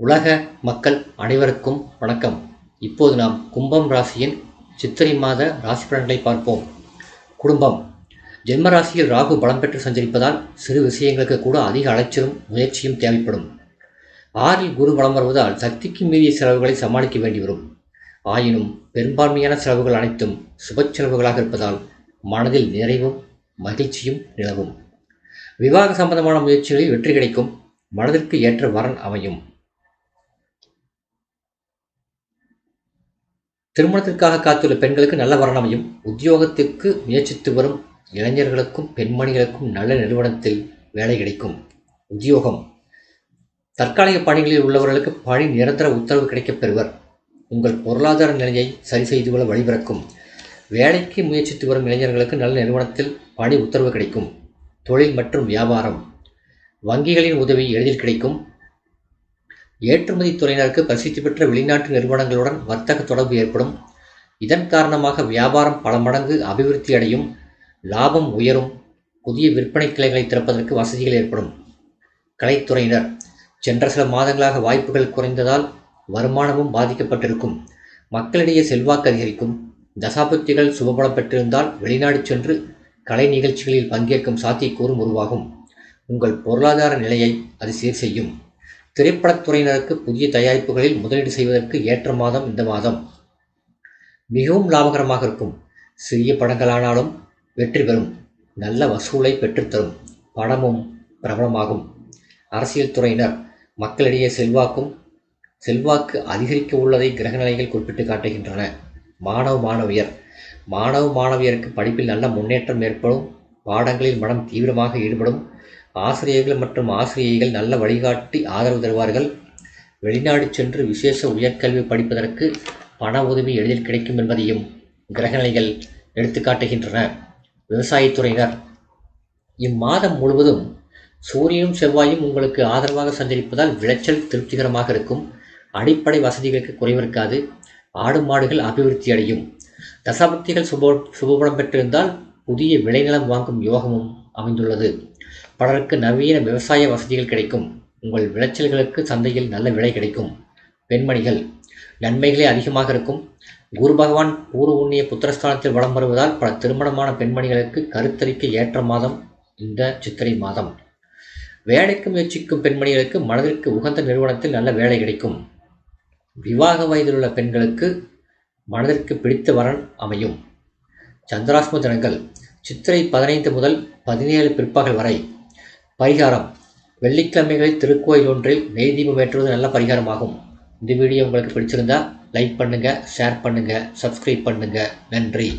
உலக மக்கள் அனைவருக்கும் வணக்கம். இப்போது நாம் கும்பம் ராசியின் சித்திரை மாத ராசி பலன்களை பார்ப்போம். குடும்பம். ஜென்ம ராசியில் ராகு பலம் பெற்று சஞ்சரிப்பதால் சிறு விஷயங்களுக்கு கூட அதிக அலைச்சலும் முயற்சியும் தேவைப்படும். 6இல் குரு பலம் வருவதால் சக்திக்கு மீறிய செலவுகளை சமாளிக்க வேண்டி வரும். ஆயினும் பெரும்பான்மையான செலவுகள் அனைத்தும் சுப செலவுகளாக இருப்பதால் மனதில் நிறைவும் மகிழ்ச்சியும் நிலவும். விவாக சம்பந்தமான முயற்சிகளில் வெற்றி கிடைக்கும். மனதிற்கு ஏற்ற வரன் அமையும். திருமணத்திற்காக காத்துள்ள பெண்களுக்கு நல்ல வரன் அமையும். உத்தியோகத்திற்கு முயற்சித்து வரும் இளைஞர்களுக்கும் பெண்மணிகளுக்கும் நல்ல நிறுவனத்தில் வேலை கிடைக்கும். உத்தியோகம். தற்காலிக பணிகளில் உள்ளவர்களுக்கு பணி நிரந்தர உத்தரவு கிடைக்கப் பெறுவர். உங்கள் பொருளாதார நிலையை சரி செய்து கொள்ள வழிபிறக்கும். வேலைக்கு முயற்சித்து வரும் இளைஞர்களுக்கு நல்ல நிறுவனத்தில் பணி உத்தரவு கிடைக்கும். தொழில் மற்றும் வியாபாரம். வங்கிகளின் உதவி எளிதில் கிடைக்கும். ஏற்றுமதி துறையினருக்கு பிரசித்தி பெற்ற வெளிநாட்டு நிறுவனங்களுடன் வர்த்தக தொடர்பு ஏற்படும். இதன் காரணமாக வியாபாரம் பல மடங்கு அபிவிருத்தி அடையும். லாபம் உயரும். புதிய விற்பனை கிளைகளை திறப்பதற்கு வசதிகள் ஏற்படும். கலைத்துறையினர். சென்ற சில மாதங்களாக வாய்ப்புகள் குறைந்ததால் வருமானமும் பாதிக்கப்பட்டிருக்கும். மக்களிடையே செல்வாக்கு அதிகரிக்கும். தசாபுத்திகள் சுபபலம் பெற்றிருந்தால் வெளிநாடு சென்று கலை நிகழ்ச்சிகளில் பங்கேற்கும் சாத்தியக்கூறும் உருவாகும். உங்கள் பொருளாதார நிலையை அது சீர் செய்யும். திரைப்படத்துறையினருக்கு புதிய தயாரிப்புகளில் முதலீடு செய்வதற்கு ஏற்ற மாதம் இந்த மாதம். மிகவும் லாபகரமாக இருக்கும். சிறிய படங்களானாலும் வெற்றி பெறும். நல்ல வசூலை பெற்றுத்தரும். பணமும் பிரபலமாகும். அரசியல் துறையினர். மக்களிடையே செல்வாக்கு அதிகரிக்க உள்ளதை கிரகநிலைகள் குறிப்பிட்டு காட்டுகின்றன. மாணவ மாணவியருக்கு படிப்பில் நல்ல முன்னேற்றம் ஏற்படும். பாடங்களில் மனம் தீவிரமாக ஈடுபடும். ஆசிரியர்கள் மற்றும் ஆசிரியைகள் நல்ல வழிகாட்டி ஆதரவு தருவார்கள். வெளிநாடு சென்று விசேஷ உயர்கல்வி படிப்பதற்கு பண உதவி எளிதில் கிடைக்கும் என்பதையும் கிரகநிலைகள் எடுத்துக்காட்டுகின்றன. விவசாயத்துறையினர். இம்மாதம் முழுவதும் சூரியனும் செவ்வாயும் உங்களுக்கு ஆதரவாக சஞ்சரிப்பதால் விளைச்சல் திருப்திகரமாக இருக்கும். அடிப்படை வசதிகளுக்கு குறைவிருக்காது. ஆடு மாடுகள் அபிவிருத்தி அடையும். தசாபக்திகள் சுபபலம் பெற்றிருந்தால் புதிய விளைநிலம் வாங்கும் யோகமும் அமைந்துள்ளது. பலருக்கு நவீன விவசாய வசதிகள் கிடைக்கும். உங்கள் விளைச்சல்களுக்கு சந்தையில் நல்ல விலை கிடைக்கும். பெண்மணிகள். நன்மைகளே அதிகமாக இருக்கும். குரு பகவான் பூர்வ புண்ணிய புத்திரஸ்தானத்தில் வலம் வருவதால் பல திருமணமான பெண்மணிகளுக்கு கருத்தரிக்க ஏற்ற மாதம் இந்த சித்திரை மாதம். வேலைக்கு முயற்சிக்கும் பெண்மணிகளுக்கு மனதிற்கு உகந்த நிறுவனத்தில் நல்ல வேலை கிடைக்கும். விவாக வயதிலுள்ள பெண்களுக்கு மனதிற்கு பிடித்த வரன் அமையும். சந்திராஷ்டம தினங்கள் சித்திரை 15 முதல் 17 பிற்பகல் வரை. பரிகாரம். வெள்ளிக்கிழமைகளில் திருக்கோயில் ஒன்றில் நெய் தீபம் ஏற்றுவது நல்ல பரிகாரமாகும். இந்த வீடியோ உங்களுக்கு பிடிச்சிருந்தா லைக் பண்ணுங்கள், ஷேர் பண்ணுங்கள், சப்ஸ்கிரைப் பண்ணுங்கள். நன்றி.